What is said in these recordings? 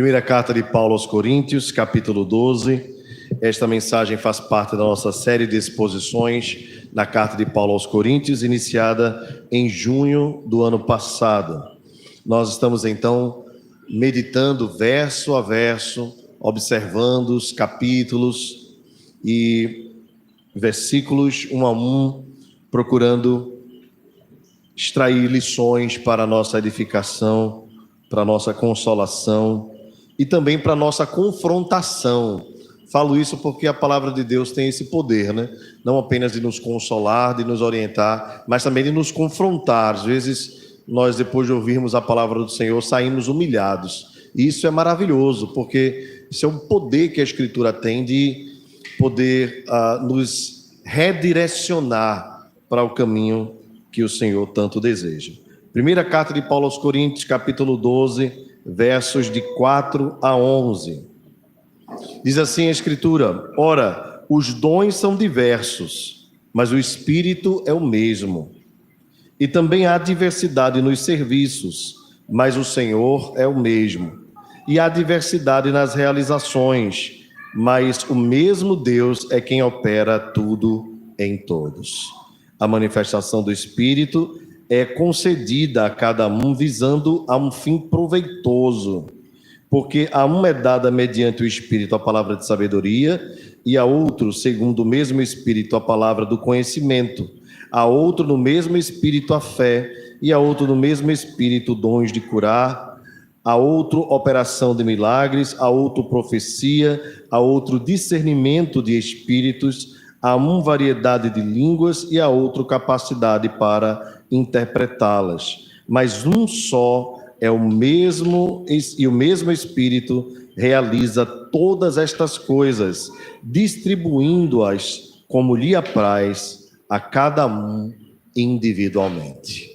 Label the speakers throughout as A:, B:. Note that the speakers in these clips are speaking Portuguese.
A: Primeira carta de Paulo aos Coríntios, capítulo 12. Esta mensagem faz parte da nossa série de exposições na carta de Paulo aos Coríntios, iniciada em junho do ano passado. Nós estamos, então, meditando verso a verso, observando os capítulos e versículos um a um, procurando extrair lições para a nossa edificação, para a nossa consolação e também para a nossa confrontação. Falo isso porque a palavra de Deus tem esse poder, né? Não apenas de nos consolar, de nos orientar, mas também de nos confrontar. Às vezes, nós, depois de ouvirmos a palavra do Senhor, saímos humilhados. E isso é maravilhoso, porque isso é um poder que a Escritura tem de poder nos redirecionar para o caminho que o Senhor tanto deseja. Primeira carta de Paulo aos Coríntios, capítulo 12, versos de 4 a 11. Diz assim a Escritura: ora, os dons são diversos, mas o Espírito é o mesmo. E também há diversidade nos serviços, mas o Senhor é o mesmo. E há diversidade nas realizações, mas o mesmo Deus é quem opera tudo em todos. A manifestação do Espírito é concedida a cada um visando a um fim proveitoso, porque a um é dada mediante o Espírito a palavra de sabedoria, e a outro, segundo o mesmo Espírito, a palavra do conhecimento, a outro no mesmo Espírito a fé, e a outro no mesmo Espírito dons de curar, a outro operação de milagres, a outro profecia, a outro discernimento de espíritos, a um variedade de línguas e a outro capacidade para interpretá-las. Mas um só é o mesmo, e o mesmo Espírito realiza todas estas coisas, distribuindo-as como lhe apraz a cada um individualmente.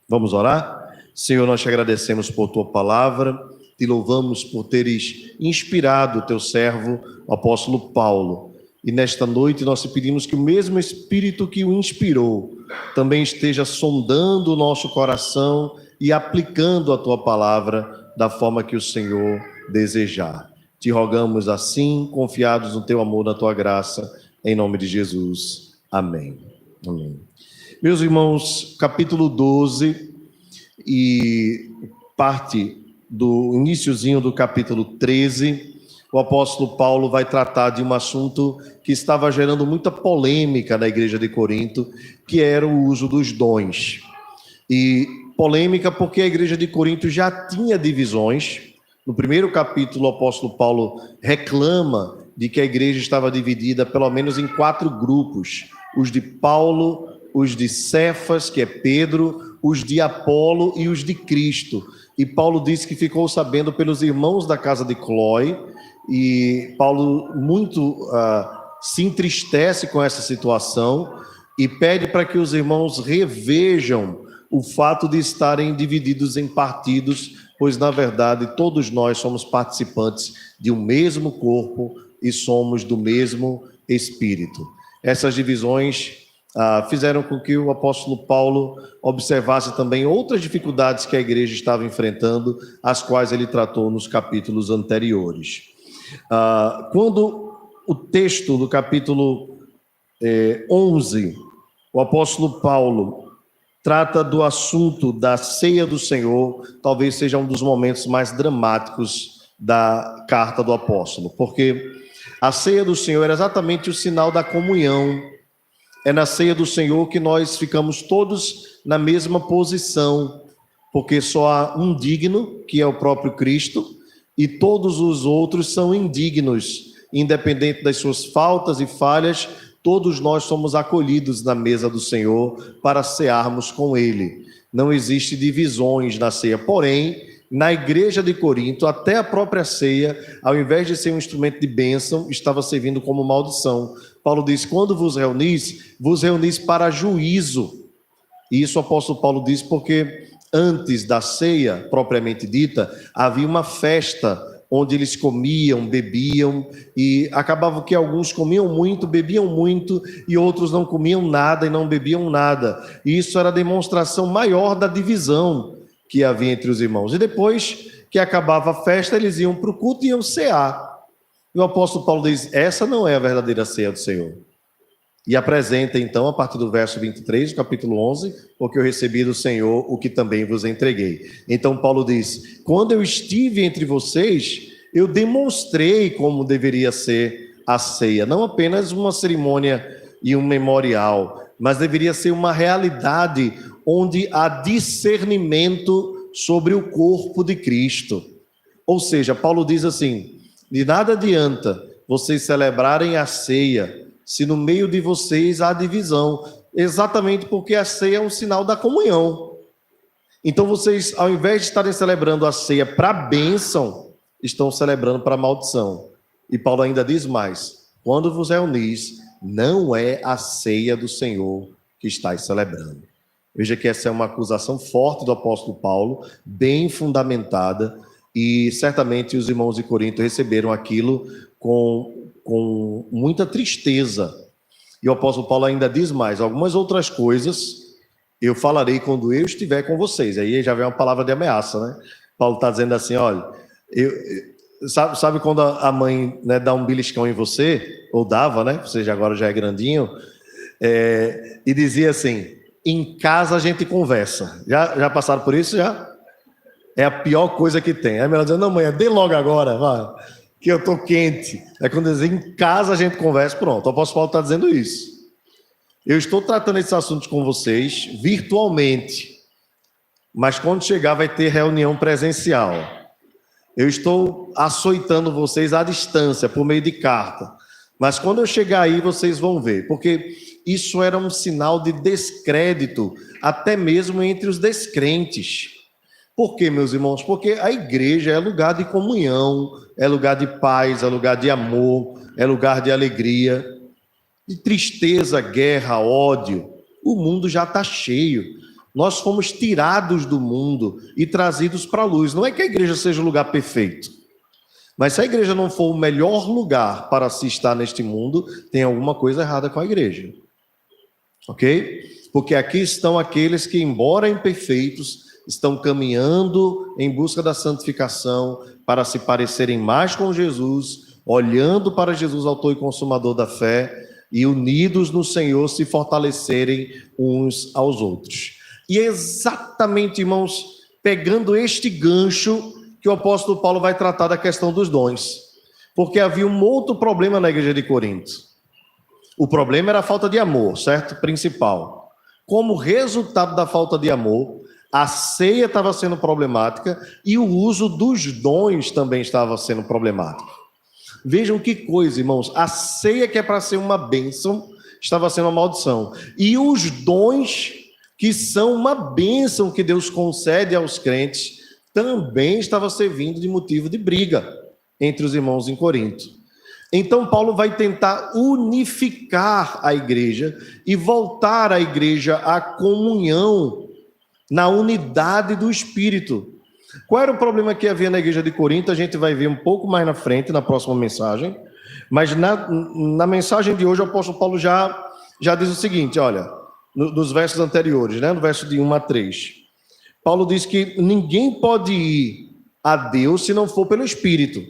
A: Vamos orar? Senhor, nós te agradecemos por tua palavra, te louvamos por teres inspirado o teu servo, o apóstolo Paulo. E nesta noite nós te pedimos que o mesmo Espírito que o inspirou também esteja sondando o nosso coração e aplicando a tua palavra da forma que o Senhor desejar. Te rogamos assim, confiados no teu amor, na tua graça, em nome de Jesus. Amém. Amém. Meus irmãos, capítulo 12 e parte do iniciozinho do capítulo 13, o apóstolo Paulo vai tratar de um assunto que estava gerando muita polêmica na igreja de Corinto, que era o uso dos dons. E polêmica porque a igreja de Corinto já tinha divisões. No primeiro capítulo, o apóstolo Paulo reclama de que a igreja estava dividida pelo menos em 4 grupos: os de Paulo, os de Cefas, que é Pedro, os de Apolo e os de Cristo. E Paulo disse que ficou sabendo pelos irmãos da casa de Cloé, e Paulo muito se entristece com essa situação e pede para que os irmãos revejam o fato de estarem divididos em partidos, pois na verdade todos nós somos participantes de um mesmo corpo e somos do mesmo Espírito. Essas divisões fizeram com que o apóstolo Paulo observasse também outras dificuldades que a igreja estava enfrentando, as quais ele tratou nos capítulos anteriores. Quando o texto do capítulo 11, o apóstolo Paulo trata do assunto da ceia do Senhor, talvez seja um dos momentos mais dramáticos da carta do apóstolo, porque a ceia do Senhor era exatamente o sinal da comunhão. É na ceia do Senhor que nós ficamos todos na mesma posição, porque só há um digno, que é o próprio Cristo, e todos os outros são indignos, independente das suas faltas e falhas. Todos nós somos acolhidos na mesa do Senhor para cearmos com Ele. Não existe divisões na ceia. Porém, na igreja de Corinto, até a própria ceia, ao invés de ser um instrumento de bênção, estava servindo como maldição. Paulo diz: quando vos reunis para juízo. E isso o apóstolo Paulo diz porque antes da ceia, propriamente dita, havia uma festa onde eles comiam, bebiam, e acabava que alguns comiam muito, bebiam muito, e outros não comiam nada e não bebiam nada. E isso era a demonstração maior da divisão que havia entre os irmãos. E depois que acabava a festa, eles iam para o culto e iam cear. E o apóstolo Paulo diz, essa não é a verdadeira ceia do Senhor. E apresenta então, a partir do verso 23, do capítulo 11, porque eu recebi do Senhor o que também vos entreguei. Então Paulo diz, quando eu estive entre vocês, eu demonstrei como deveria ser a ceia. Não apenas uma cerimônia e um memorial, mas deveria ser uma realidade onde há discernimento sobre o corpo de Cristo. Ou seja, Paulo diz assim, de nada adianta vocês celebrarem a ceia se no meio de vocês há divisão, exatamente porque a ceia é um sinal da comunhão. Então vocês, ao invés de estarem celebrando a ceia para a bênção, estão celebrando para a maldição. E Paulo ainda diz mais, quando vos reunis, não é a ceia do Senhor que estáis celebrando. Veja que essa é uma acusação forte do apóstolo Paulo, bem fundamentada, e certamente os irmãos de Corinto receberam aquilo com muita tristeza. E o apóstolo Paulo ainda diz mais, algumas outras coisas eu falarei quando eu estiver com vocês. Aí já vem uma palavra de ameaça, né? Paulo está dizendo assim, olha, sabe quando a mãe, né, dá um beliscão em você, ou dava, né? Você agora já é grandinho, e dizia assim, em casa a gente conversa. Já passaram por isso? Já? É a pior coisa que tem. Aí ela diz, não mãe, dê logo agora, vai, que eu estou quente. É quando diz, em casa a gente conversa, pronto. O apóstolo Paulo está dizendo isso. Eu estou tratando esses assuntos com vocês virtualmente, mas quando chegar vai ter reunião presencial. Eu estou açoitando vocês à distância, por meio de carta. Mas quando eu chegar aí, vocês vão ver. Porque isso era um sinal de descrédito, até mesmo entre os descrentes. Por quê, meus irmãos? Porque a igreja é lugar de comunhão, é lugar de paz, é lugar de amor, é lugar de alegria. De tristeza, guerra, ódio. O mundo já está cheio. Nós fomos tirados do mundo e trazidos para a luz. Não é que a igreja seja o lugar perfeito, mas se a igreja não for o melhor lugar para se estar neste mundo, tem alguma coisa errada com a igreja. Ok? Porque aqui estão aqueles que, embora imperfeitos, estão caminhando em busca da santificação para se parecerem mais com Jesus, olhando para Jesus, autor e consumador da fé, e unidos no Senhor se fortalecerem uns aos outros. E é exatamente, irmãos, pegando este gancho que o apóstolo Paulo vai tratar da questão dos dons. Porque havia um outro problema na igreja de Corinto. O problema era a falta de amor, certo? Principal. Como resultado da falta de amor, a ceia estava sendo problemática e o uso dos dons também estava sendo problemático. Vejam que coisa, irmãos. A ceia que é para ser uma bênção estava sendo uma maldição. E os dons que são uma bênção que Deus concede aos crentes também estava servindo de motivo de briga entre os irmãos em Corinto. Então Paulo vai tentar unificar a igreja e voltar a igreja à comunhão na unidade do Espírito. Qual era o problema que havia na igreja de Corinto? A gente vai ver um pouco mais na frente, na próxima mensagem. Mas na mensagem de hoje, o apóstolo Paulo já diz o seguinte, olha, nos versos anteriores, né, no verso de 1 a 3. Paulo diz que ninguém pode ir a Deus se não for pelo Espírito.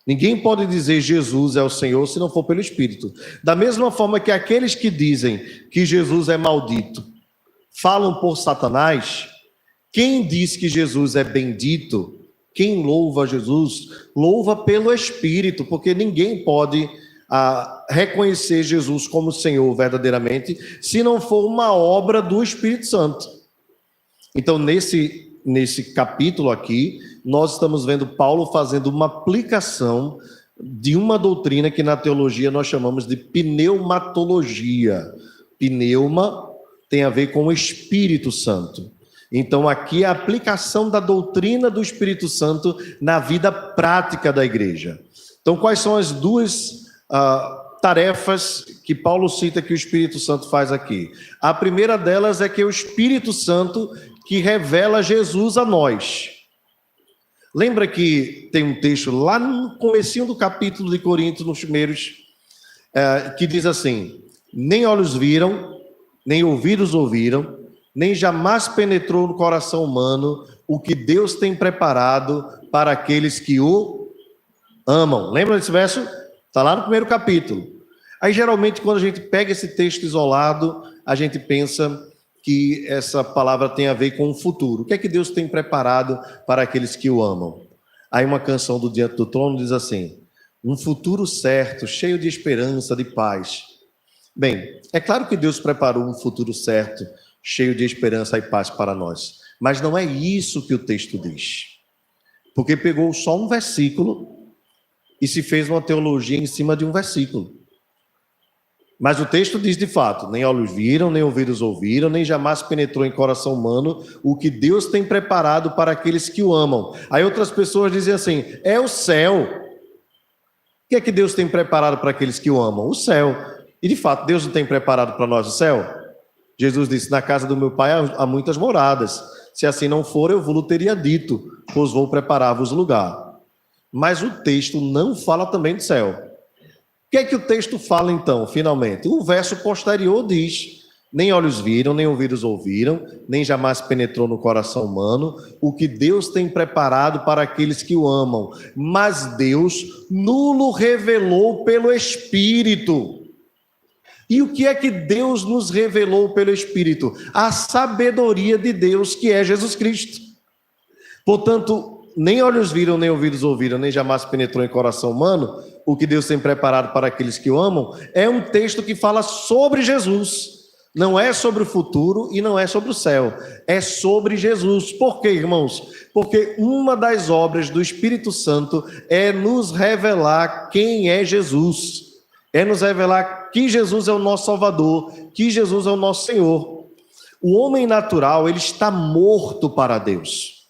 A: Ninguém pode dizer Jesus é o Senhor se não for pelo Espírito. Da mesma forma que aqueles que dizem que Jesus é maldito falam por Satanás, quem diz que Jesus é bendito, quem louva Jesus, louva pelo Espírito, porque ninguém pode reconhecer Jesus como Senhor verdadeiramente, se não for uma obra do Espírito Santo. Então, nesse capítulo aqui, nós estamos vendo Paulo fazendo uma aplicação de uma doutrina que na teologia nós chamamos de pneumatologia. Pneuma tem a ver com o Espírito Santo. Então, aqui é a aplicação da doutrina do Espírito Santo na vida prática da igreja. Então, quais são as duas tarefas que Paulo cita que o Espírito Santo faz aqui? A primeira delas é que é o Espírito Santo que revela Jesus a nós. Lembra que tem um texto lá no comecinho do capítulo de Coríntios, nos primeiros, que diz assim, nem olhos viram, nem ouvidos ouviram, nem jamais penetrou no coração humano o que Deus tem preparado para aqueles que o amam. Lembra desse verso? Está lá no primeiro capítulo. Aí, geralmente, quando a gente pega esse texto isolado, a gente pensa que essa palavra tem a ver com o futuro. O que é que Deus tem preparado para aqueles que o amam? Aí uma canção do Diante do Trono diz assim: um futuro certo, cheio de esperança, de paz. Bem, é claro que Deus preparou um futuro certo, cheio de esperança e paz para nós. Mas não é isso que o texto diz. Porque pegou só um versículo e se fez uma teologia em cima de um versículo. Mas o texto diz de fato: nem olhos viram, nem ouvidos ouviram, nem jamais penetrou em coração humano o que Deus tem preparado para aqueles que o amam. Aí outras pessoas dizem assim: é o céu. O que é que Deus tem preparado para aqueles que o amam? O céu. E de fato, Deus não tem preparado para nós o céu? Jesus disse: na casa do meu pai há muitas moradas. Se assim não for, eu vos teria dito, pois vou preparar-vos lugar. Mas o texto não fala também do céu. O que é que o texto fala então, finalmente? O verso posterior diz: nem olhos viram, nem ouvidos ouviram, nem jamais penetrou no coração humano o que Deus tem preparado para aqueles que o amam. Mas Deus nulo revelou pelo Espírito. E o que é que Deus nos revelou pelo Espírito? A sabedoria de Deus, que é Jesus Cristo. Portanto, nem olhos viram, nem ouvidos ouviram, nem jamais penetrou em coração humano o que Deus tem preparado para aqueles que o amam, é um texto que fala sobre Jesus. Não é sobre o futuro e não é sobre o céu. É sobre Jesus. Por quê, irmãos? Porque uma das obras do Espírito Santo é nos revelar quem é Jesus. É nos revelar que Jesus é o nosso Salvador, que Jesus é o nosso Senhor. O homem natural, ele está morto para Deus.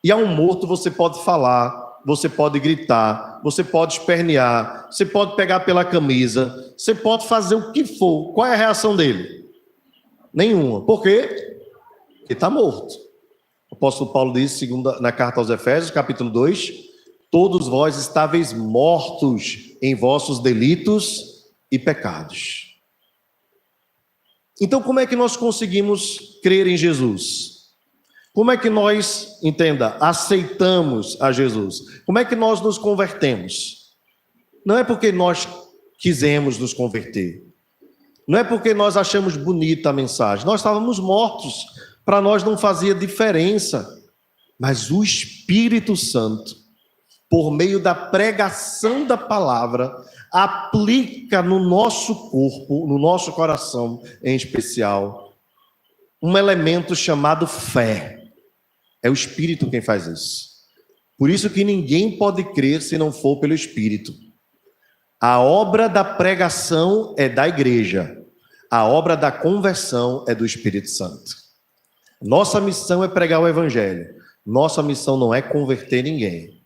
A: E a um morto você pode falar, você pode gritar, você pode espernear, você pode pegar pela camisa, você pode fazer o que for. Qual é a reação dele? Nenhuma. Por quê? Porque está morto. O apóstolo Paulo diz, na carta aos Efésios, capítulo 2, todos vós estáveis mortos em vossos delitos e pecados. Então, como é que nós conseguimos crer em Jesus? Como é que nós, entenda, aceitamos a Jesus? Como é que nós nos convertemos? Não é porque nós quisemos nos converter. Não é porque nós achamos bonita a mensagem. Nós estávamos mortos. Para nós não fazia diferença. Mas o Espírito Santo, por meio da pregação da palavra, aplica no nosso corpo, no nosso coração em especial, um elemento chamado fé. É o Espírito quem faz isso. Por isso que ninguém pode crer se não for pelo Espírito. A obra da pregação é da igreja. A obra da conversão é do Espírito Santo. Nossa missão é pregar o Evangelho. Nossa missão não é converter ninguém.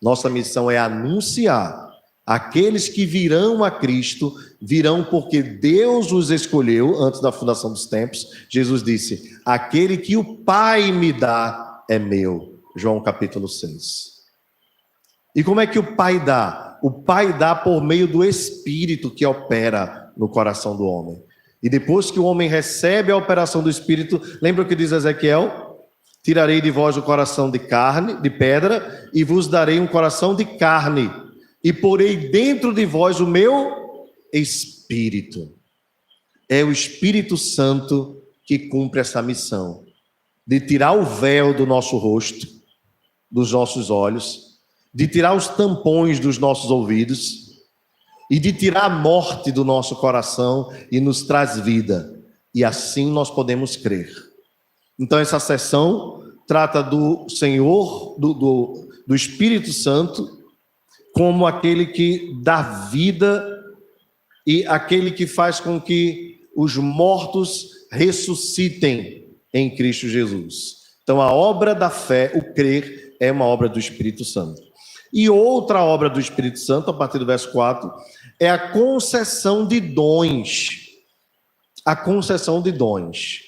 A: Nossa missão é anunciar. Aqueles que virão a Cristo, virão porque Deus os escolheu antes da fundação dos tempos. Jesus disse: aquele que o Pai me dá é meu. João capítulo 6. E como é que o Pai dá? O Pai dá por meio do Espírito que opera no coração do homem. E depois que o homem recebe a operação do Espírito, lembra o que diz Ezequiel? Tirarei de vós o coração de carne, de pedra, e vos darei um coração de carne, e porei dentro de vós o meu Espírito. É o Espírito Santo que cumpre essa missão, de tirar o véu do nosso rosto, dos nossos olhos, de tirar os tampões dos nossos ouvidos, e de tirar a morte do nosso coração e nos traz vida. E assim nós podemos crer. Então essa sessão trata do Senhor, do Espírito Santo, como aquele que dá vida e aquele que faz com que os mortos ressuscitem em Cristo Jesus. Então a obra da fé, o crer, é uma obra do Espírito Santo. E outra obra do Espírito Santo, a partir do verso 4, é a concessão de dons. A concessão de dons.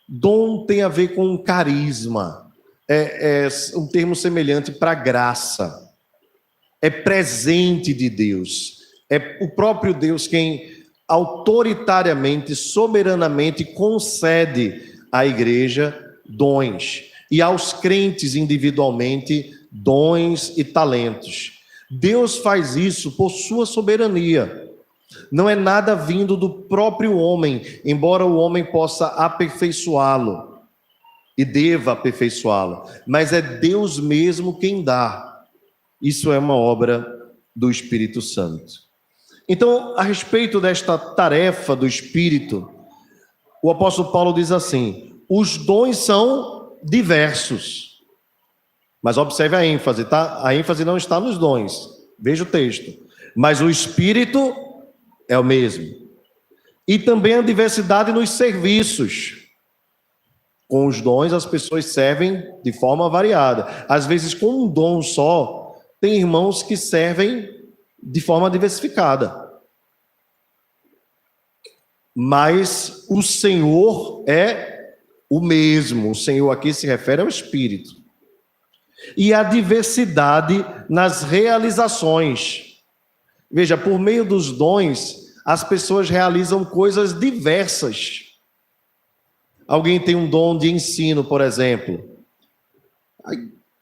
A: Dom tem a ver com carisma. É um termo semelhante para graça. É presente de Deus. É o próprio Deus quem autoritariamente, soberanamente concede à igreja dons. e aos crentes individualmente dons e talentos. Deus faz isso por sua soberania. Não é nada vindo do próprio homem, embora o homem possa aperfeiçoá-lo e deva aperfeiçoá-lo, mas é Deus mesmo quem dá. Isso é uma obra do Espírito Santo. Então, a respeito desta tarefa do Espírito, o apóstolo Paulo diz assim: os dons são diversos. Mas observe a ênfase, tá? A ênfase não está nos dons. Veja o texto. Mas o Espírito é o mesmo. E também a diversidade nos serviços. Com os dons, as pessoas servem de forma variada. Às vezes, com um dom só, tem irmãos que servem de forma diversificada. Mas o Senhor é o mesmo. O Senhor aqui se refere ao Espírito. E a diversidade nas realizações. Veja, por meio dos dons, as pessoas realizam coisas diversas. Alguém tem um dom de ensino, por exemplo.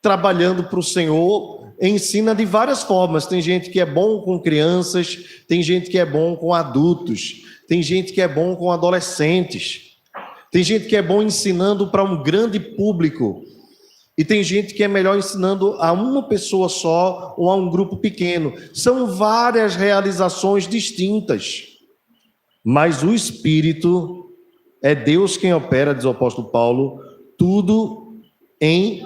A: Trabalhando para o Senhor, ensina de várias formas. Tem gente que é bom com crianças, tem gente que é bom com adultos, tem gente que é bom com adolescentes, tem gente que é bom ensinando para um grande público, e tem gente que é melhor ensinando a uma pessoa só ou a um grupo pequeno. São várias realizações distintas, mas o Espírito é Deus quem opera, diz o apóstolo Paulo, tudo em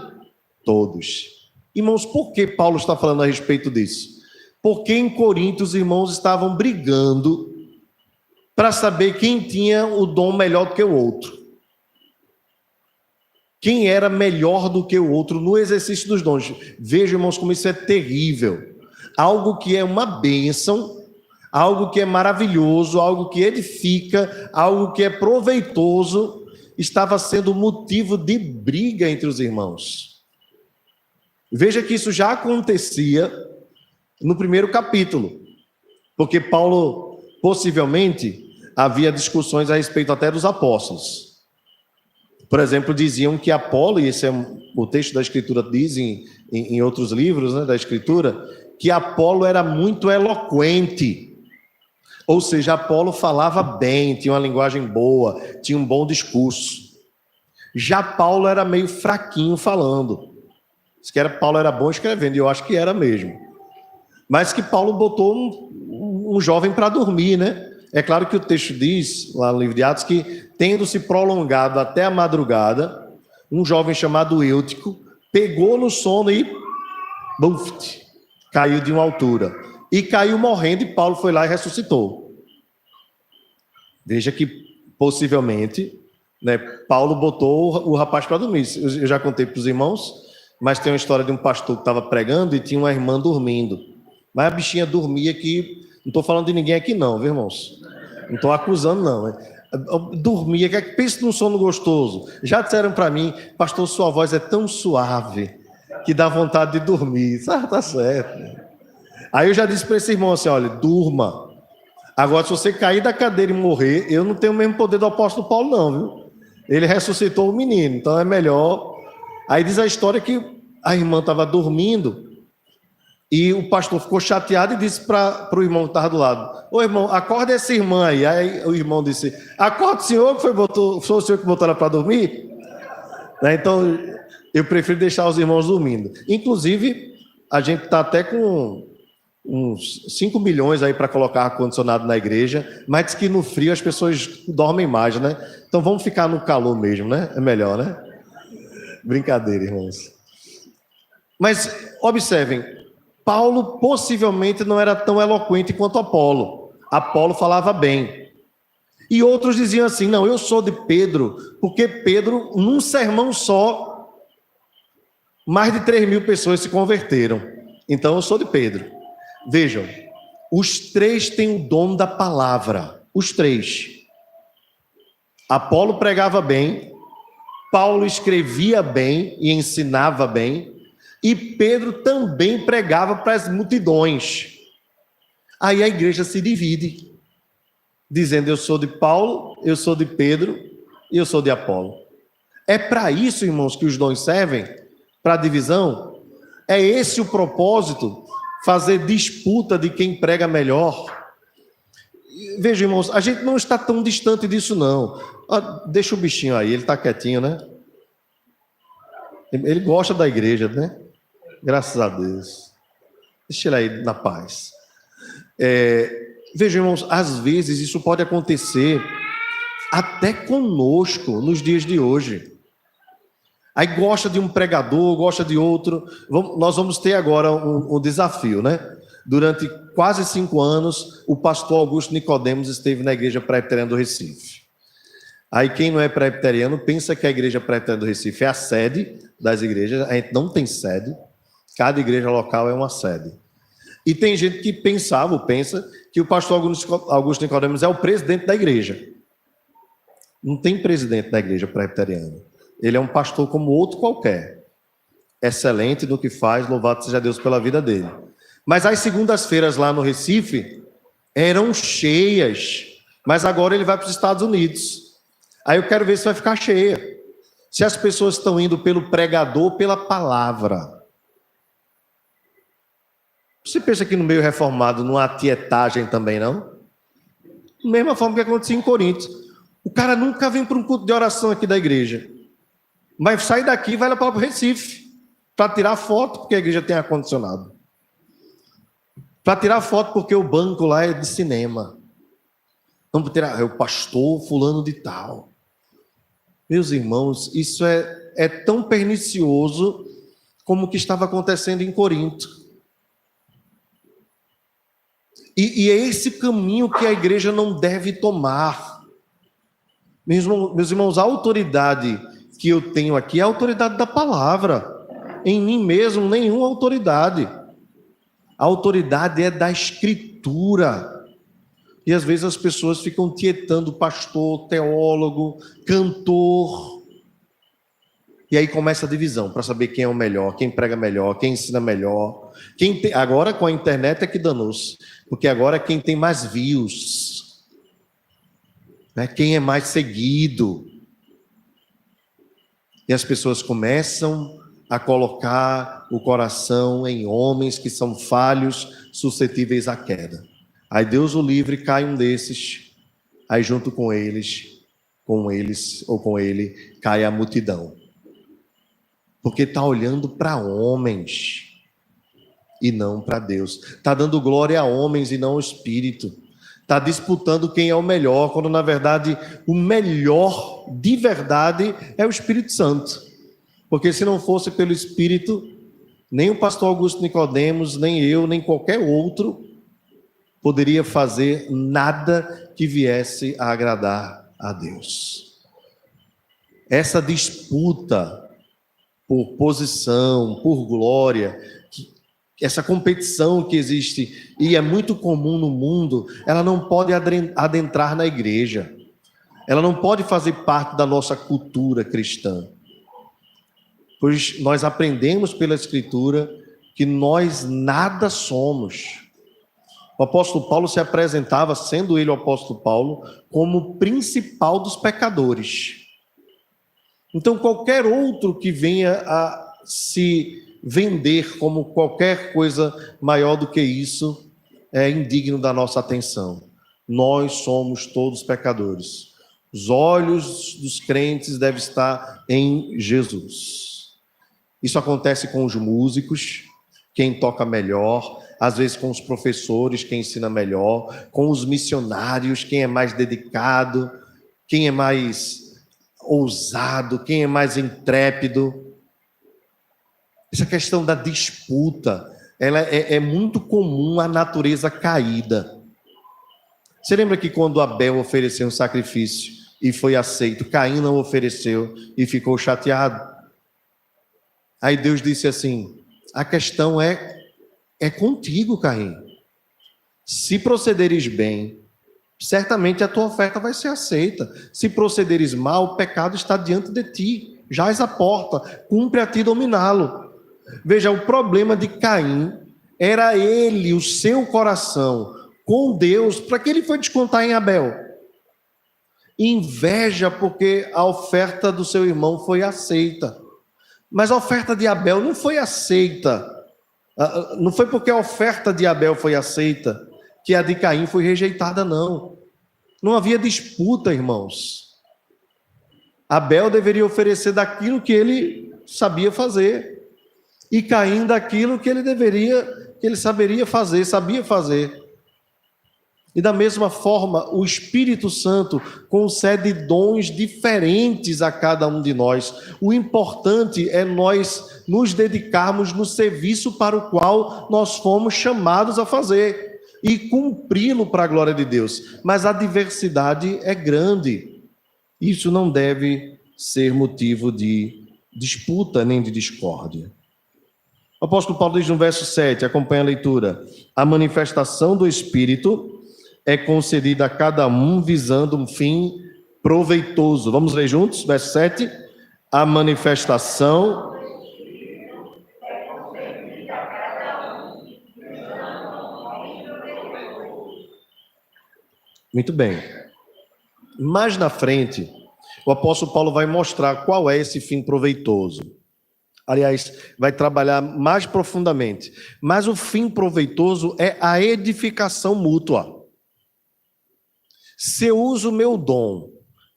A: todos. Irmãos, por que Paulo está falando a respeito disso? Porque em Corinto os irmãos estavam brigando para saber quem tinha o dom melhor do que o outro. Quem era melhor do que o outro no exercício dos dons. Vejam, irmãos, como isso é terrível. Algo que é uma bênção, algo que é maravilhoso, algo que edifica, algo que é proveitoso, estava sendo motivo de briga entre os irmãos. Veja que isso já acontecia no primeiro capítulo, porque Paulo, possivelmente, havia discussões a respeito até dos apóstolos. Por exemplo, diziam que Apolo, e esse é o texto da Escritura diz em outros livros, né, da Escritura, que Apolo era muito eloquente. Ou seja, Apolo falava bem, tinha uma linguagem boa, tinha um bom discurso. Já Paulo era meio fraquinho falando. Diz que Paulo era bom escrevendo, e eu acho que era mesmo. Mas que Paulo botou um jovem para dormir, né? É claro que o texto diz, lá no livro de Atos, que tendo se prolongado até a madrugada, um jovem chamado Eutico pegou no sono e caiu de uma altura. E caiu morrendo, e Paulo foi lá e ressuscitou. Veja que, possivelmente, né, Paulo botou o rapaz para dormir. Eu já contei para os irmãos, mas tem uma história de um pastor que estava pregando e tinha uma irmã dormindo. Mas a bichinha dormia que... Não estou falando de ninguém aqui não, viu, irmãos? Não estou acusando não. Dormia, que pensa num sono gostoso. Já disseram para mim, pastor, sua voz é tão suave que dá vontade de dormir. Tá certo. Aí eu já disse para esse irmão assim, olha, durma. Agora, se você cair da cadeira e morrer, eu não tenho o mesmo poder do apóstolo Paulo não, viu? Ele ressuscitou o menino, então é melhor. Aí diz a história que a irmã estava dormindo, e o pastor ficou chateado e disse para o irmão que estava do lado, ô irmão, acorda essa irmã aí. Aí o irmão disse, acorda o senhor, que foi o senhor que botou ela para dormir? Né? Então, eu prefiro deixar os irmãos dormindo. Inclusive, a gente está até com uns 5 milhões aí para colocar ar-condicionado na igreja, mas diz que no frio as pessoas dormem mais, né? Então vamos ficar no calor mesmo, né? É melhor, né? Brincadeira, irmãos. Mas, observem, Paulo possivelmente não era tão eloquente quanto Apolo. Apolo falava bem. E outros diziam assim, não, eu sou de Pedro, porque Pedro, num sermão só, mais de 3.000 pessoas se converteram. Então eu sou de Pedro. Vejam, os três têm o dom da palavra. Os três. Apolo pregava bem, Paulo escrevia bem e ensinava bem, e Pedro também pregava para as multidões. Aí a igreja se divide, dizendo eu sou de Paulo, eu sou de Pedro e eu sou de Apolo. É para isso, irmãos, que os dons servem? Para divisão? É esse o propósito? Fazer disputa de quem prega melhor? Veja, irmãos, a gente não está tão distante disso, não. Deixa o bichinho aí, ele está quietinho, né? Ele gosta da igreja, né? Graças a Deus. Deixa ele aí na paz. Veja, irmãos, às vezes isso pode acontecer até conosco nos dias de hoje. Aí gosta de um pregador, gosta de outro. Nós vamos ter agora um desafio, né? Durante quase 5 anos, o pastor Augusto Nicodemos esteve na igreja presbiteriana do Recife. Aí quem não é presbiteriano pensa que a igreja presbiteriana do Recife é a sede das igrejas. A gente não tem sede. Cada igreja local é uma sede. E tem gente que pensa que o pastor Augusto Nicodemos é o presidente da igreja. Não tem presidente da igreja presbiteriana. Ele é um pastor como outro qualquer. Excelente no que faz, louvado seja Deus pela vida dele. Mas as segundas-feiras lá no Recife eram cheias. Mas agora ele vai para os Estados Unidos. Aí eu quero ver se vai ficar cheia. Se as pessoas estão indo pelo pregador, pela palavra. Você pensa que no meio reformado não há tietagem também, não? Da mesma forma que acontecia em Corinto. O cara nunca vem para um culto de oração aqui da igreja. Mas sai daqui e vai lá para o Recife. Para tirar foto, porque a igreja tem ar-condicionado. Para tirar foto, porque o banco lá é de cinema. Vamos tirar, é o pastor fulano de tal. Meus irmãos, isso é tão pernicioso como o que estava acontecendo em Corinto. E é esse caminho que a igreja não deve tomar. Meus irmãos, a autoridade que eu tenho aqui é a autoridade da palavra. Em mim mesmo, nenhuma autoridade. A autoridade é da Escritura. E às vezes as pessoas ficam tietando pastor, teólogo, cantor. E aí começa a divisão, para saber quem é o melhor, quem prega melhor, quem ensina melhor. Agora com a internet é que danou-se, porque agora é quem tem mais views, né? Quem é mais seguido. E as pessoas começam a colocar o coração em homens que são falhos, suscetíveis à queda. Aí Deus o livre, cai um desses, aí junto com eles ou com ele, cai a multidão. Porque está olhando para homens e não para Deus. Está dando glória a homens e não ao Espírito. Está disputando quem é o melhor, quando na verdade o melhor de verdade é o Espírito Santo. Porque se não fosse pelo Espírito, nem o pastor Augusto Nicodemos, nem eu, nem qualquer outro poderia fazer nada que viesse a agradar a Deus. Essa disputa por posição, por glória, essa competição que existe e é muito comum no mundo, ela não pode adentrar na igreja. Ela não pode fazer parte da nossa cultura cristã. Pois nós aprendemos pela Escritura que nós nada somos. O apóstolo Paulo se apresentava, sendo ele o apóstolo Paulo, como o principal dos pecadores. Então, qualquer outro que venha a se vender como qualquer coisa maior do que isso é indigno da nossa atenção. Nós somos todos pecadores. Os olhos dos crentes devem estar em Jesus. Isso acontece com os músicos, quem toca melhor, às vezes com os professores, quem ensina melhor, com os missionários, quem é mais dedicado, quem é mais ousado, quem é mais intrépido. Essa questão da disputa, ela é muito comum à natureza caída. Você lembra que quando Abel ofereceu um sacrifício e foi aceito, Caim não ofereceu e ficou chateado? Aí Deus disse assim: a questão é contigo, Caim. Se procederes bem, certamente a tua oferta vai ser aceita. Se procederes mal, o pecado está diante de ti, jaz à porta, cumpre a ti dominá-lo. Veja, o problema de Caim era ele, o seu coração com Deus, para que ele foi descontar em Abel. inveja porque a oferta do seu irmão foi aceita. Mas a oferta de Abel não foi aceita. Não foi porque a oferta de Abel foi aceita que a de Caim foi rejeitada, não. Não havia disputa, irmãos. Abel deveria oferecer daquilo que ele sabia fazer, e Caim daquilo que ele saberia fazer, sabia fazer. E da mesma forma, o Espírito Santo concede dons diferentes a cada um de nós. O importante é nós nos dedicarmos no serviço para o qual nós fomos chamados a fazer e cumpri-lo para a glória de Deus. Mas a diversidade é grande. Isso não deve ser motivo de disputa nem de discórdia. O apóstolo Paulo diz no verso 7, acompanha a leitura: a manifestação do Espírito é concedida a cada um visando um fim proveitoso. Vamos ler juntos? Verso 7. A manifestação Muito bem. Mais na frente, o apóstolo Paulo vai mostrar qual é esse fim proveitoso. Aliás, vai trabalhar mais profundamente. Mas o fim proveitoso é a edificação mútua. Se eu uso o meu dom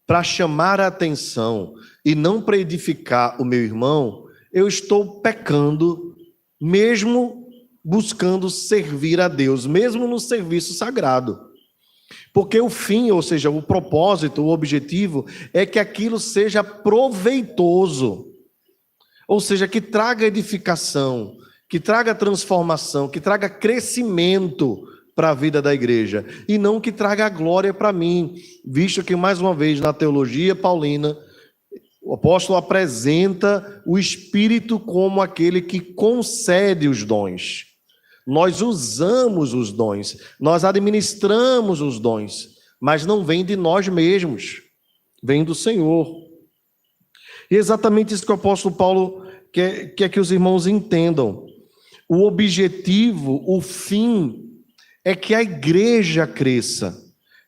A: para chamar a atenção e não para edificar o meu irmão, eu estou pecando, mesmo buscando servir a Deus, mesmo no serviço sagrado. Porque o fim, ou seja, o propósito, o objetivo, é que aquilo seja proveitoso. Ou seja, que traga edificação, que traga transformação, que traga crescimento para a vida da igreja, e não que traga glória para mim, visto que, mais uma vez, na teologia paulina, o apóstolo apresenta o Espírito como aquele que concede os dons. Nós usamos os dons, nós administramos os dons, mas não vem de nós mesmos, vem do Senhor. E é exatamente isso que o apóstolo Paulo quer que os irmãos entendam. O objetivo, o fim, é que a igreja cresça,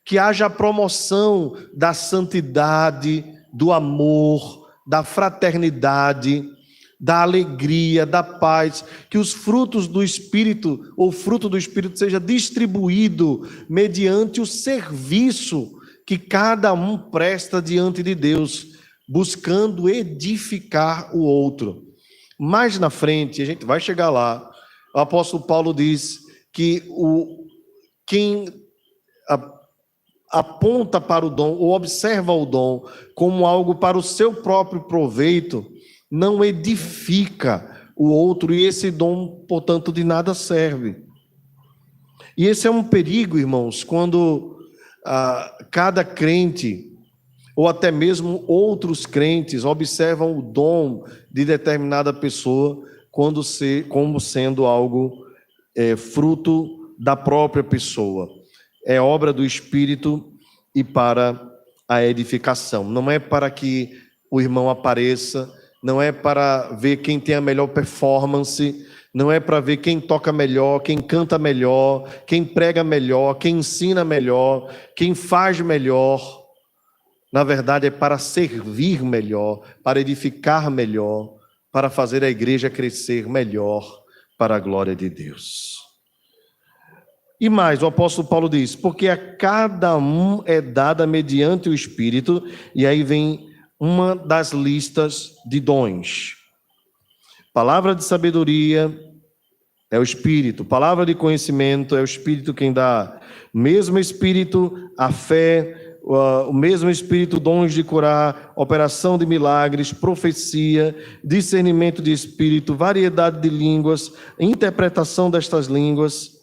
A: que haja a promoção da santidade, do amor, da fraternidade, da alegria, da paz, que os frutos do Espírito, ou fruto do Espírito, seja distribuído mediante o serviço que cada um presta diante de Deus, buscando edificar o outro. Mais na frente, a gente vai chegar lá, o apóstolo Paulo diz que quem aponta para o dom, ou observa o dom como algo para o seu próprio proveito, não edifica o outro, e esse dom, portanto, de nada serve. E esse é um perigo, irmãos, quando cada crente, ou até mesmo outros crentes, observam o dom de determinada pessoa como sendo algo fruto da própria pessoa. É obra do Espírito e para a edificação. Não é para que o irmão apareça, não é para ver quem tem a melhor performance, não é para ver quem toca melhor, quem canta melhor, quem prega melhor, quem ensina melhor, quem faz melhor. Na verdade, é para servir melhor, para edificar melhor, para fazer a igreja crescer melhor para a glória de Deus. E mais, o apóstolo Paulo diz, porque a cada um é dada mediante o Espírito, e aí vem uma das listas de dons. Palavra de sabedoria é o Espírito, palavra de conhecimento é o Espírito quem dá. Mesmo Espírito, a fé, o mesmo Espírito, dons de curar, operação de milagres, profecia, discernimento de Espírito, variedade de línguas, interpretação destas línguas,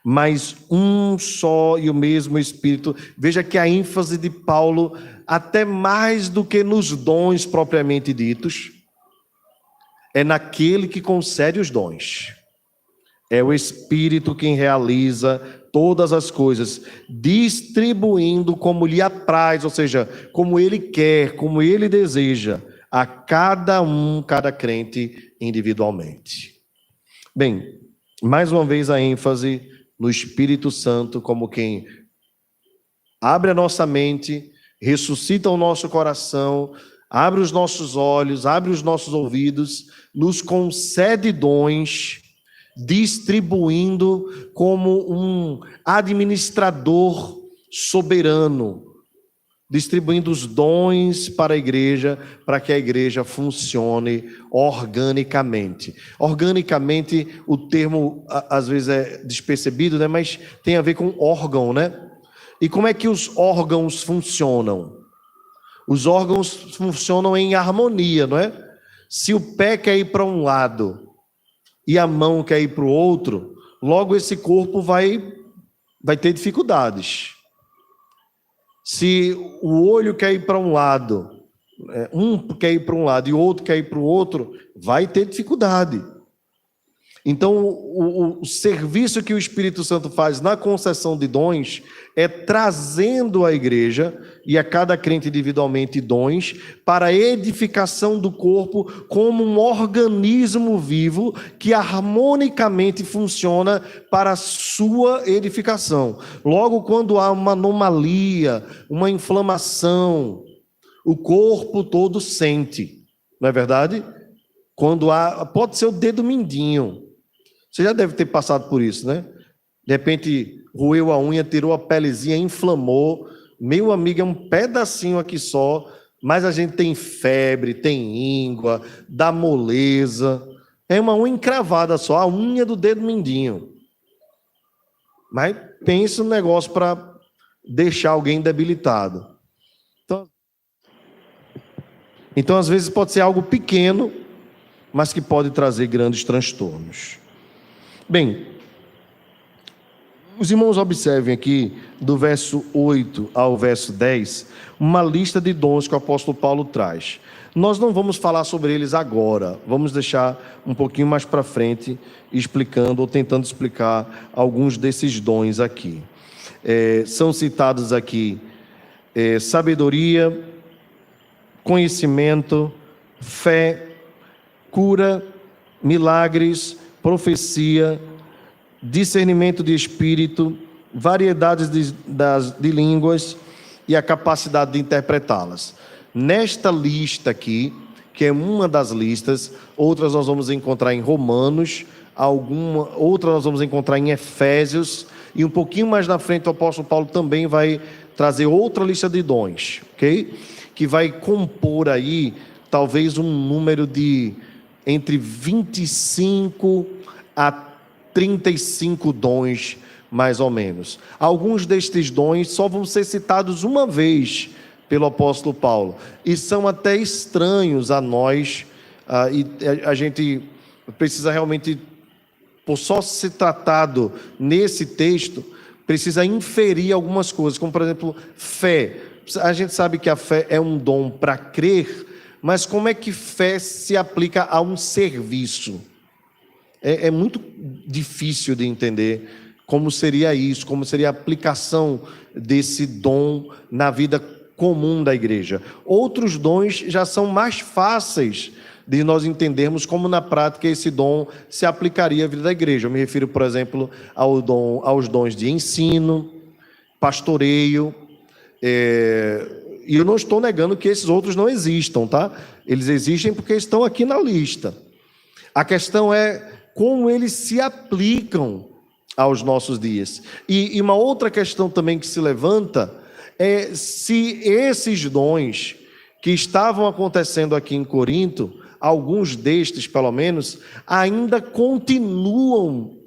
A: mas um só e o mesmo Espírito. Veja que a ênfase de Paulo, até mais do que nos dons propriamente ditos, é naquele que concede os dons. É o Espírito quem realiza todas as coisas, distribuindo como lhe apraz, ou seja, como ele quer, como ele deseja, a cada crente individualmente. Bem, mais uma vez a ênfase no Espírito Santo como quem abre a nossa mente, ressuscita o nosso coração, abre os nossos olhos, abre os nossos ouvidos, nos concede dons, distribuindo como um administrador soberano, distribuindo os dons para a igreja, para que a igreja funcione organicamente. Organicamente, o termo às vezes é despercebido, né? Mas tem a ver com órgão, né? E como é que os órgãos funcionam? Os órgãos funcionam em harmonia, não é? Se o pé quer ir para um lado e a mão quer ir para o outro, logo esse corpo vai ter dificuldades. Se o olho quer ir para um lado, um quer ir para um lado e o outro quer ir para o outro, vai ter dificuldade. Então, o serviço que o Espírito Santo faz na concessão de dons é trazendo à igreja e a cada crente individualmente dons para a edificação do corpo como um organismo vivo que harmonicamente funciona para a sua edificação. Logo, quando há uma anomalia, uma inflamação, o corpo todo sente, não é verdade? Quando há, pode ser o dedo mindinho. Você já deve ter passado por isso, né? De repente, roeu a unha, tirou a pelezinha, inflamou. Meu amigo, é um pedacinho aqui só, mas a gente tem febre, tem íngua, dá moleza. É uma unha encravada só, a unha do dedo mindinho. Mas pensa no negócio para deixar alguém debilitado. Então, às vezes, pode ser algo pequeno, mas que pode trazer grandes transtornos. Bem, os irmãos observem aqui, do verso 8 ao verso 10, uma lista de dons que o apóstolo Paulo traz. Nós não vamos falar sobre eles agora, vamos deixar um pouquinho mais para frente, explicando ou tentando explicar alguns desses dons aqui. São citados aqui sabedoria, conhecimento, fé, cura, milagres, profecia, discernimento de espírito, variedades de línguas e a capacidade de interpretá-las. Nesta lista aqui, que é uma das listas, outras nós vamos encontrar em Romanos, outras nós vamos encontrar em Efésios, e um pouquinho mais na frente o apóstolo Paulo também vai trazer outra lista de dons, ok? Que vai compor aí talvez um número de entre 25 a 35 dons, mais ou menos. Alguns destes dons só vão ser citados uma vez pelo apóstolo Paulo, e são até estranhos a nós, e a gente precisa realmente, por só ser tratado nesse texto, precisa inferir algumas coisas, como por exemplo, fé. A gente sabe que a fé é um dom para crer, mas como é que fé se aplica a um serviço? É muito difícil de entender como seria isso, como seria a aplicação desse dom na vida comum da igreja. Outros dons já são mais fáceis de nós entendermos como na prática esse dom se aplicaria à vida da igreja. Eu me refiro, por exemplo, aos dons de ensino, pastoreio, e eu não estou negando que esses outros não existam, tá? Eles existem porque estão aqui na lista. A questão é como eles se aplicam aos nossos dias. E uma outra questão também que se levanta é se esses dons que estavam acontecendo aqui em Corinto, alguns destes pelo menos, ainda continuam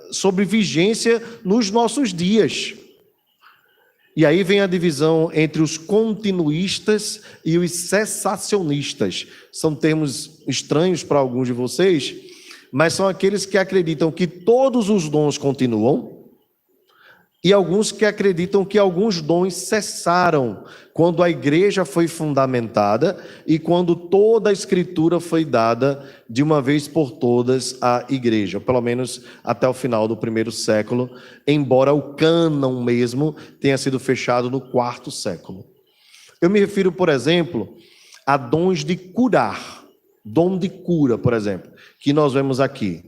A: sob vigência nos nossos dias. E aí vem a divisão entre os continuistas e os cessacionistas. São termos estranhos para alguns de vocês, mas são aqueles que acreditam que todos os dons continuam e alguns que acreditam que alguns dons cessaram quando a igreja foi fundamentada e quando toda a escritura foi dada de uma vez por todas à igreja, pelo menos até o final do primeiro século, embora o cânon mesmo tenha sido fechado no quarto século. Eu me refiro, por exemplo, a dons de curar, dom de cura, por exemplo, que nós vemos aqui.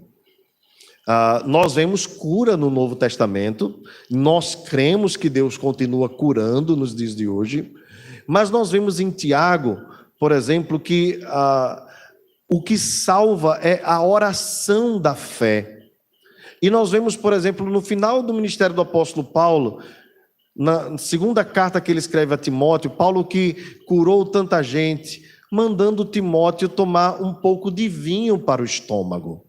A: Nós vemos cura no Novo Testamento, nós cremos que Deus continua curando nos dias de hoje, mas nós vemos em Tiago, por exemplo, que o que salva é a oração da fé. E nós vemos, por exemplo, no final do ministério do apóstolo Paulo, na segunda carta que ele escreve a Timóteo, Paulo que curou tanta gente, mandando Timóteo tomar um pouco de vinho para o estômago.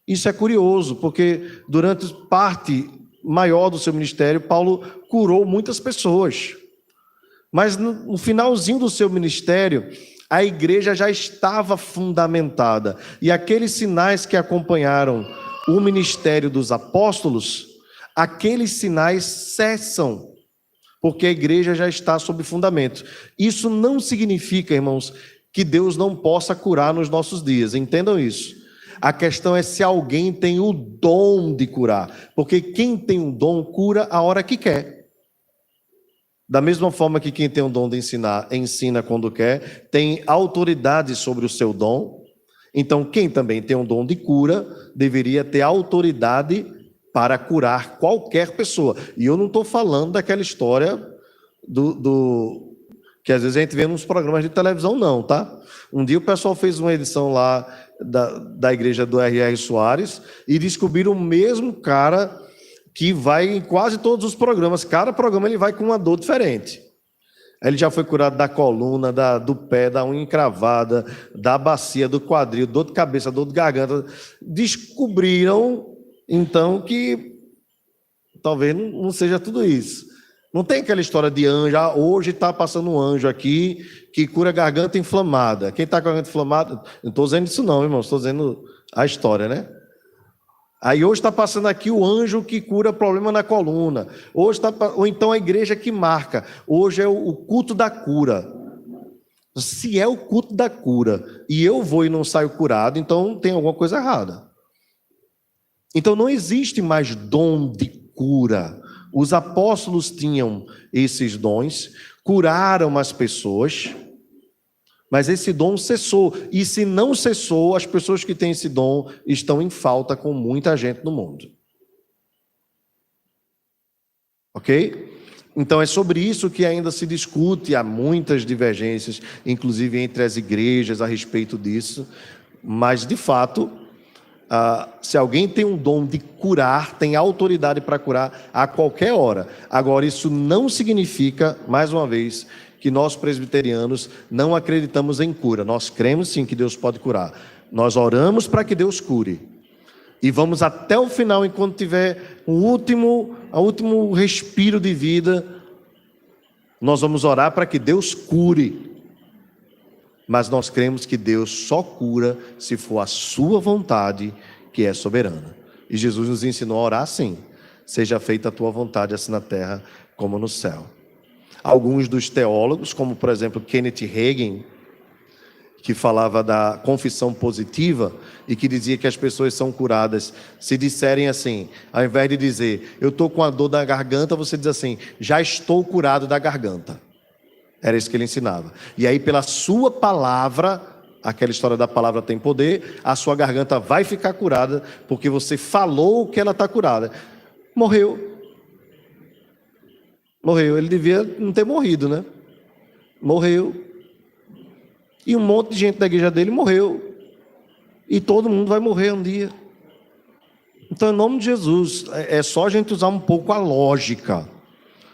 A: Isso é curioso, porque durante parte maior do seu ministério, Paulo curou muitas pessoas. Mas no finalzinho do seu ministério, a igreja já estava fundamentada. E aqueles sinais que acompanharam o ministério dos apóstolos, aqueles sinais cessam, porque a igreja já está sob fundamento. Isso não significa, irmãos, que Deus não possa curar nos nossos dias. Entendam isso. A questão é se alguém tem o dom de curar, porque quem tem um dom cura a hora que quer. Da mesma forma que quem tem o dom de ensinar, ensina quando quer, tem autoridade sobre o seu dom. Então, quem também tem um dom de cura, deveria ter autoridade para curar qualquer pessoa. E eu não estou falando daquela história que às vezes a gente vê nos programas de televisão, não, tá? Um dia o pessoal fez uma edição lá da igreja do R.R. Soares e descobriram o mesmo cara que vai em quase todos os programas. Cada programa ele vai com uma dor diferente. Ele já foi curado da coluna, do pé, da unha encravada, da bacia, do quadril, dor de cabeça, dor de garganta. Descobriram, então, que talvez não seja tudo isso. Não tem aquela história de anjo, hoje está passando um anjo aqui que cura garganta inflamada. Quem está com a garganta inflamada, não estou dizendo isso não, irmão, estou dizendo a história, né? Aí hoje está passando aqui o anjo que cura problema na coluna. Ou então a igreja que marca. Hoje é o culto da cura. Se é o culto da cura e eu vou e não saio curado, então tem alguma coisa errada. Então não existe mais dom de cura. Os apóstolos tinham esses dons, curaram as pessoas, mas esse dom cessou. E se não cessou, as pessoas que têm esse dom estão em falta com muita gente no mundo. Ok? Então é sobre isso que ainda se discute, há muitas divergências, inclusive entre as igrejas a respeito disso, mas de fato, se alguém tem um dom de curar, tem autoridade para curar a qualquer hora. Agora, isso não significa, mais uma vez, que nós presbiterianos não acreditamos em cura. Nós cremos sim que Deus pode curar. Nós oramos para que Deus cure. E vamos até o final, enquanto tiver o último respiro de vida, nós vamos orar para que Deus cure. Mas nós cremos que Deus só cura se for a sua vontade, que é soberana. E Jesus nos ensinou a orar assim: seja feita a tua vontade, assim na terra como no céu. Alguns dos teólogos, como por exemplo Kenneth Hagin, que falava da confissão positiva e que dizia que as pessoas são curadas se disserem assim, ao invés de dizer eu estou com a dor da garganta, você diz assim, já estou curado da garganta. Era isso que ele ensinava. E aí pela sua palavra, aquela história da palavra tem poder, a sua garganta vai ficar curada, porque você falou que ela está curada. Morreu. Ele devia não ter morrido, né? Morreu. E um monte de gente da igreja dele morreu. E todo mundo vai morrer um dia. Então, em nome de Jesus, é só a gente usar um pouco a lógica.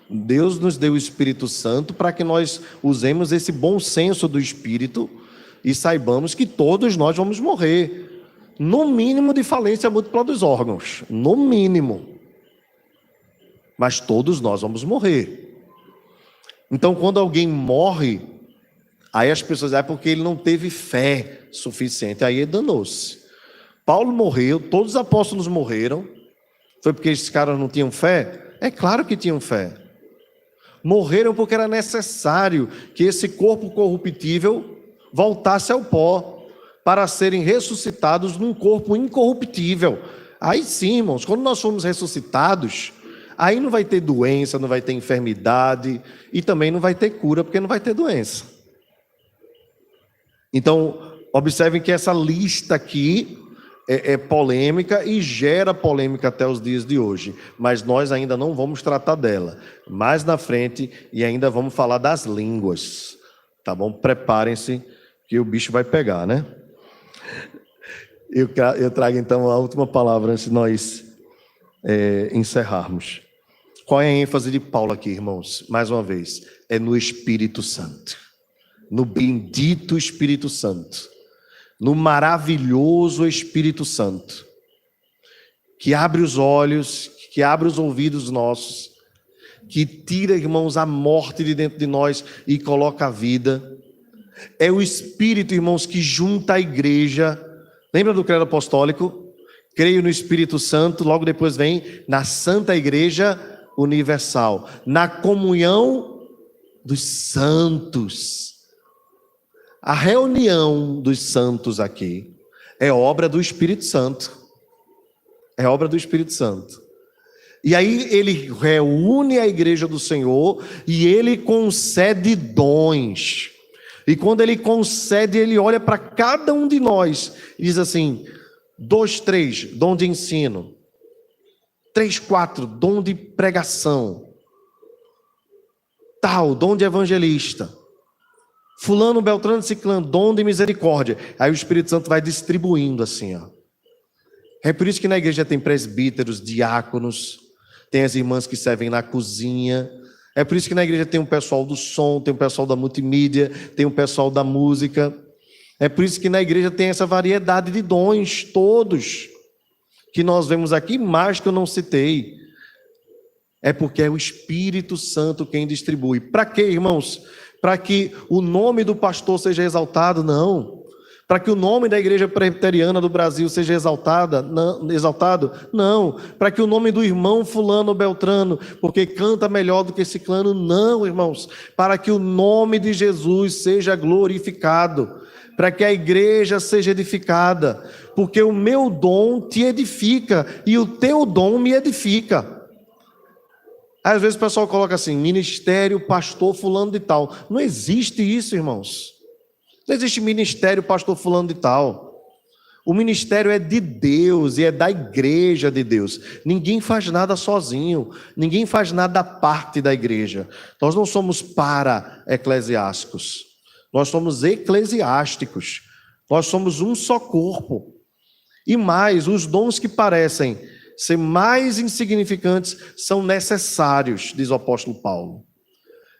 A: Deus nos deu o Espírito Santo para que nós usemos esse bom senso do Espírito e saibamos que todos nós vamos morrer. No mínimo de falência múltipla dos órgãos. No mínimo. Mas todos nós vamos morrer. Então, quando alguém morre, aí as pessoas dizem, porque ele não teve fé suficiente. Aí danou-se. Paulo morreu, todos os apóstolos morreram. Foi porque esses caras não tinham fé? É claro que tinham fé. Morreram porque era necessário que esse corpo corruptível voltasse ao pó, para serem ressuscitados num corpo incorruptível. Aí sim, irmãos, quando nós formos ressuscitados, aí não vai ter doença, não vai ter enfermidade, e também não vai ter cura, porque não vai ter doença. Então, observem que essa lista aqui é polêmica e gera polêmica até os dias de hoje, mas nós ainda não vamos tratar dela. Mais na frente, e ainda vamos falar das línguas, tá bom? Preparem-se que o bicho vai pegar, né? Eu trago então a última palavra antes de nós encerrarmos. Qual é a ênfase de Paulo aqui, irmãos? Mais uma vez, é no Espírito Santo, no bendito Espírito Santo, no maravilhoso Espírito Santo, que abre os olhos, que abre os ouvidos nossos, que tira, irmãos, a morte de dentro de nós e coloca a vida. É o Espírito, irmãos, que junta a igreja. Lembra do credo apostólico? Creio no Espírito Santo, logo depois vem na Santa Igreja Universal, na comunhão dos santos. A reunião dos santos aqui é obra do Espírito Santo. É obra do Espírito Santo. E aí ele reúne a igreja do Senhor e ele concede dons. E quando ele concede, ele olha para cada um de nós e diz assim: 2, 3, dom de ensino. 3, 4, dom de pregação. Tal, dom de evangelista. Fulano, Beltrano, Ciclano, dom de misericórdia. Aí o Espírito Santo vai distribuindo assim, ó. É por isso que na igreja tem presbíteros, diáconos, tem as irmãs que servem na cozinha. É por isso que na igreja tem um pessoal do som, tem um pessoal da multimídia, tem um pessoal da música. É por isso que na igreja tem essa variedade de dons, todos, que nós vemos aqui, mais que eu não citei. É porque é o Espírito Santo quem distribui. Para quê, irmãos? Para que o nome do pastor seja exaltado? Não. Para que o nome da igreja presbiteriana do Brasil seja exaltado? Não. Para que o nome do irmão fulano ou beltrano, porque canta melhor do que ciclano? Não, irmãos. Para que o nome de Jesus seja glorificado. Para que a igreja seja edificada. Porque o meu dom te edifica e o teu dom me edifica. Às vezes o pessoal coloca assim: ministério, pastor fulano de tal. Não existe isso, irmãos. Não existe ministério, pastor fulano de tal. O ministério é de Deus e é da igreja de Deus. Ninguém faz nada sozinho. Ninguém faz nada à parte da igreja. Nós não somos para-eclesiásticos. Nós somos eclesiásticos. Nós somos um só corpo. E mais, os dons que parecem ser mais insignificantes são necessários, diz o apóstolo Paulo.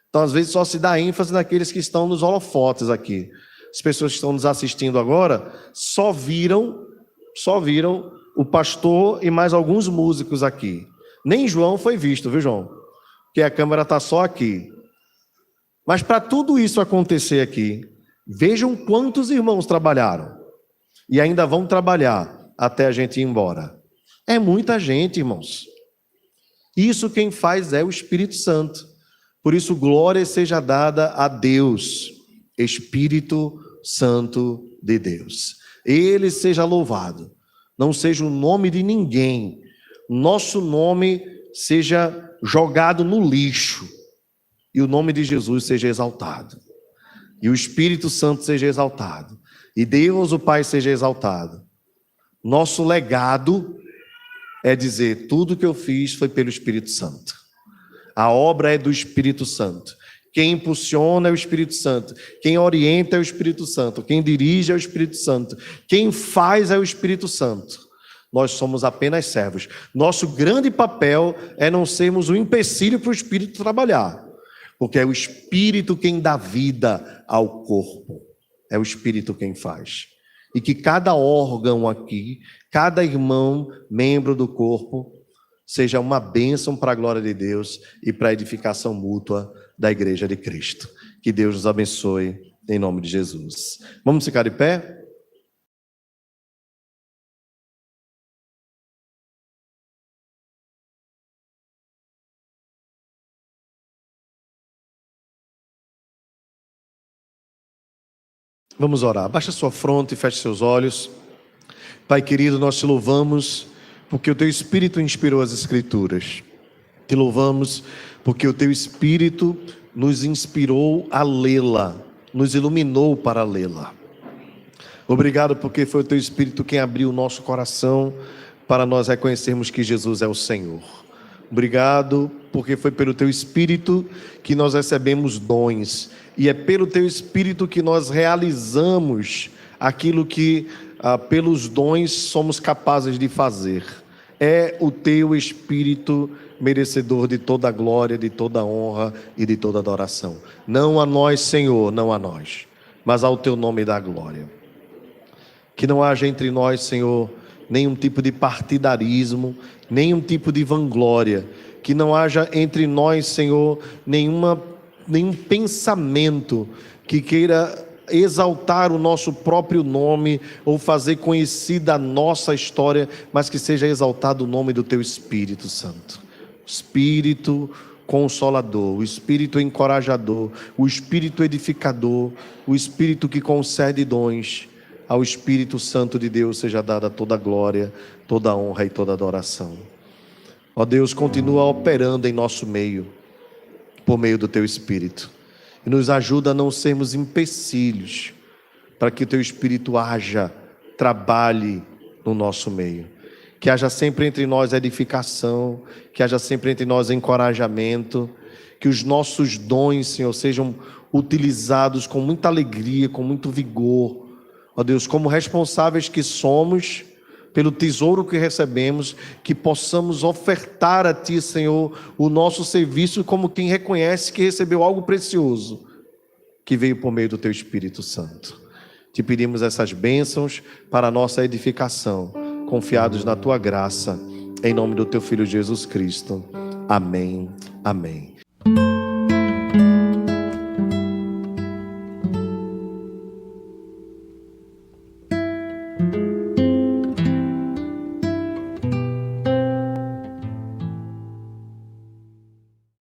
A: Então, às vezes, só se dá ênfase naqueles que estão nos holofotes aqui. As pessoas que estão nos assistindo agora só viram o pastor e mais alguns músicos aqui. Nem João foi visto, viu, João? Porque a câmera está só aqui. Mas para tudo isso acontecer aqui, vejam quantos irmãos trabalharam. E ainda vão trabalhar até a gente ir embora. É muita gente, irmãos. Isso quem faz é o Espírito Santo. Por isso, glória seja dada a Deus, Espírito Santo de Deus. Ele seja louvado. Não seja o nome de ninguém. Nosso nome seja jogado no lixo. E o nome de Jesus seja exaltado. E o Espírito Santo seja exaltado. E Deus, o Pai, seja exaltado. Nosso legado é dizer: tudo que eu fiz foi pelo Espírito Santo. A obra é do Espírito Santo. Quem impulsiona é o Espírito Santo. Quem orienta é o Espírito Santo. Quem dirige é o Espírito Santo. Quem faz é o Espírito Santo. Nós somos apenas servos. Nosso grande papel é não sermos um empecilho para o Espírito trabalhar. Porque é o Espírito quem dá vida ao corpo. É o Espírito quem faz. E que cada órgão aqui, cada irmão, membro do corpo, seja uma bênção para a glória de Deus e para a edificação mútua da Igreja de Cristo. Que Deus nos abençoe, em nome de Jesus. Vamos ficar de pé? Vamos orar. Baixa sua fronte e feche seus olhos. Pai querido, nós te louvamos porque o teu Espírito inspirou as Escrituras. Te louvamos porque o teu Espírito nos inspirou a lê-la, nos iluminou para lê-la. Obrigado porque foi o Teu Espírito quem abriu o nosso coração para nós reconhecermos que Jesus é o Senhor. Obrigado porque foi pelo Teu Espírito que nós recebemos dons. E é pelo Teu Espírito que nós realizamos aquilo que pelos dons somos capazes de fazer. É o Teu Espírito merecedor de toda a glória, de toda a honra e de toda a adoração. Não a nós, Senhor, não a nós, mas ao Teu nome da glória. Que não haja entre nós, Senhor, nenhum tipo de partidarismo, nenhum tipo de vanglória. Que não haja entre nós, Senhor, nenhum pensamento que queira exaltar o nosso próprio nome ou fazer conhecida a nossa história, mas que seja exaltado o nome do Teu Espírito Santo. Espírito Consolador, o Espírito encorajador, o Espírito edificador, o Espírito que concede dons. Ao Espírito Santo de Deus seja dada toda a glória, toda a honra e toda a adoração. Ó Deus, continua operando em nosso meio, por meio do Teu Espírito. E nos ajuda a não sermos empecilhos, para que o Teu Espírito haja, trabalhe no nosso meio. Que haja sempre entre nós edificação, que haja sempre entre nós encorajamento, que os nossos dons, Senhor, sejam utilizados com muita alegria, com muito vigor. Ó Deus, como responsáveis que somos pelo tesouro que recebemos, que possamos ofertar a Ti, Senhor, o nosso serviço como quem reconhece que recebeu algo precioso, que veio por meio do Teu Espírito Santo. Te pedimos essas bênçãos para a nossa edificação, confiados na Tua graça, em nome do Teu Filho Jesus Cristo. Amém. Amém.